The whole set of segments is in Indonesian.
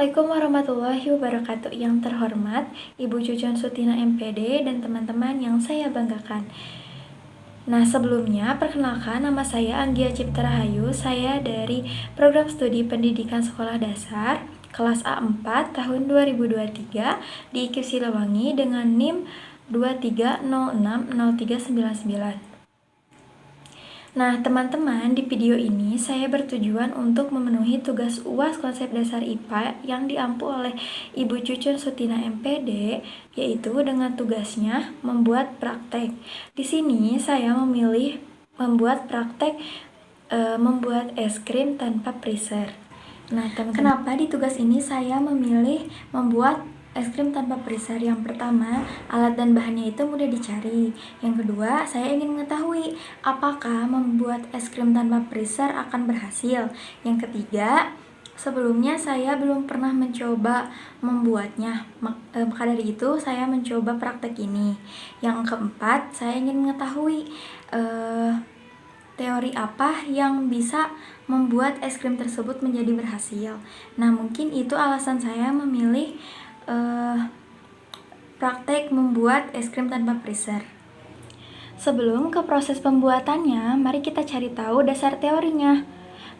Assalamualaikum warahmatullahi wabarakatuh. Yang terhormat Ibu Cucun Sutina MPD dan teman-teman yang saya banggakan. Nah, sebelumnya perkenalkan, nama saya Anggia Cipta Rahayu. Saya dari Program Studi Pendidikan Sekolah Dasar kelas A4 tahun 2023 di IKIP Siliwangi dengan NIM 23060399. Nah, teman-teman, di video ini saya bertujuan untuk memenuhi tugas UAS konsep dasar IPA yang diampu oleh Ibu Cucun Sutina MPD, yaitu dengan tugasnya membuat praktek. Di sini saya memilih membuat praktek membuat es krim tanpa freezer. Nah, kenapa di tugas ini saya memilih membuat es krim tanpa freezer? Yang pertama, alat dan bahannya itu mudah dicari. Yang kedua, saya ingin mengetahui apakah membuat es krim tanpa freezer akan berhasil. Yang ketiga, sebelumnya saya belum pernah mencoba membuatnya, maka dari itu saya mencoba praktek ini. Yang keempat, saya ingin mengetahui teori apa yang bisa membuat es krim tersebut menjadi berhasil. Nah, mungkin itu alasan saya memilih praktek membuat es krim tanpa freezer. Sebelum ke proses pembuatannya, mari kita cari tahu dasar teorinya.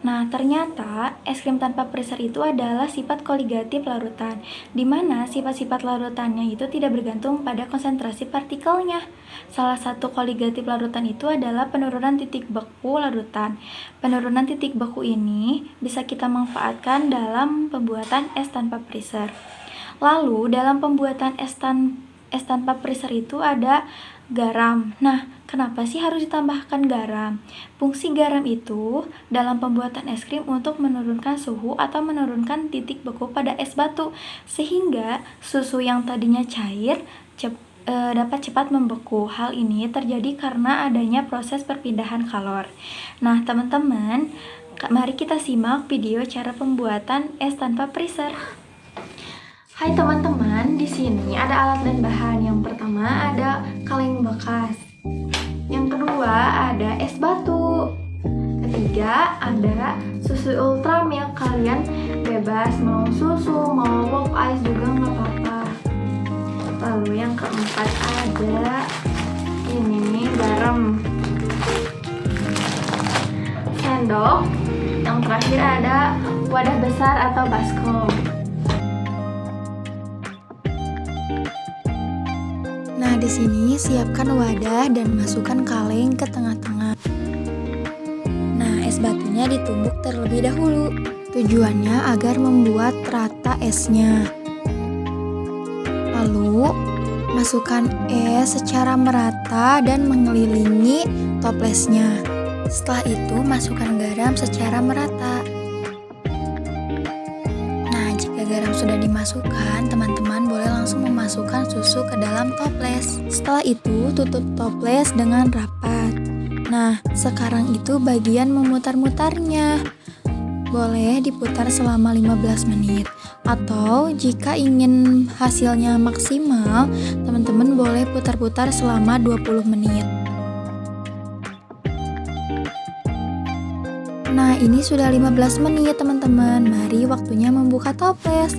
Nah, ternyata es krim tanpa freezer itu adalah sifat koligatif larutan, di mana sifat-sifat larutannya itu tidak bergantung pada konsentrasi partikelnya. Salah satu koligatif larutan itu adalah penurunan titik beku larutan. Penurunan titik beku ini bisa kita manfaatkan dalam pembuatan es tanpa freezer. Lalu, dalam pembuatan es tanpa freezer itu ada garam. Nah, kenapa sih harus ditambahkan garam? Fungsi garam itu dalam pembuatan es krim untuk menurunkan suhu atau menurunkan titik beku pada es batu, sehingga susu yang tadinya cair dapat cepat membeku. Hal ini terjadi karena adanya proses perpindahan kalor. Nah, teman-teman, mari kita simak video cara pembuatan es tanpa freezer. Hai teman-teman, di sini ada alat dan bahan. Yang pertama ada kaleng bekas. Yang kedua ada es batu. Ketiga ada susu ultra milk. Kalian bebas mau susu, mau walk ice juga nggak apa-apa. Lalu yang keempat ada ini garam, sendok. Yang terakhir ada wadah besar atau baskom. Nah, di sini siapkan wadah dan masukkan kaleng ke tengah-tengah. Nah, es batunya ditumbuk terlebih dahulu. Tujuannya agar membuat rata esnya. Lalu, masukkan es secara merata dan mengelilingi toplesnya. Setelah itu, masukkan garam secara merata. Garam sudah dimasukkan, teman-teman boleh langsung memasukkan susu ke dalam toples. Setelah itu, tutup toples dengan rapat. Nah, sekarang itu bagian memutar-mutarnya. Boleh diputar selama 15 menit. Atau jika ingin hasilnya maksimal, teman-teman boleh putar-putar selama 20 menit. Nah, ini sudah 15 menit teman-teman. Mari waktunya membuka toples.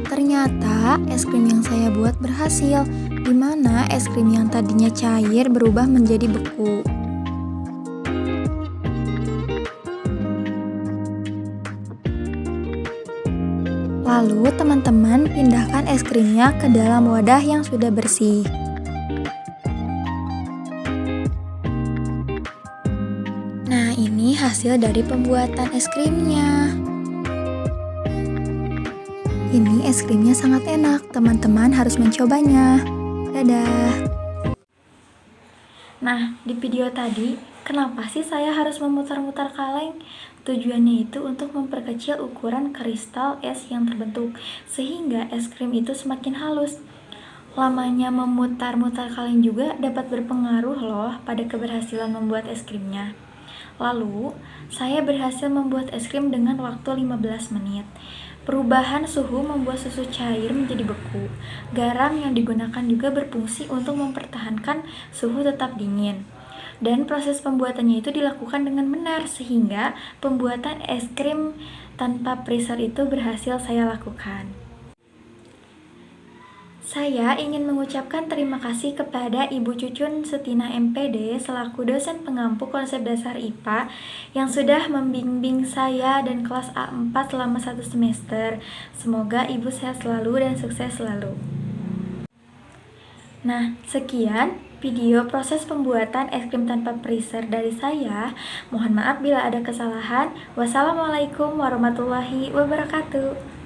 Ternyata es krim yang saya buat berhasil, di mana es krim yang tadinya cair berubah menjadi beku. Lalu teman-teman pindahkan es krimnya ke dalam wadah yang sudah bersih. Nah, ini hasil dari pembuatan es krimnya. Ini es krimnya sangat enak, teman-teman harus mencobanya. Dadah. Nah, di video tadi, kenapa sih saya harus memutar-mutar kaleng? Tujuannya itu untuk memperkecil ukuran kristal es yang terbentuk, sehingga es krim itu semakin halus. Lamanya memutar-mutar kaleng juga dapat berpengaruh loh pada keberhasilan membuat es krimnya. Lalu, saya berhasil membuat es krim dengan waktu 15 menit. Perubahan suhu membuat susu cair menjadi beku. Garam yang digunakan juga berfungsi untuk mempertahankan suhu tetap dingin. dan proses pembuatannya itu dilakukan dengan benar sehingga pembuatan es krim tanpa freezer itu berhasil saya lakukan. Saya ingin mengucapkan terima kasih kepada Ibu Cucun Setina MPD selaku dosen pengampu konsep dasar IPA yang sudah membimbing saya dan kelas A4 selama 1 semester. Semoga Ibu sehat selalu dan sukses selalu. Nah, sekian video proses pembuatan es krim tanpa freezer dari saya. Mohon maaf bila ada kesalahan. Wassalamualaikum warahmatullahi wabarakatuh.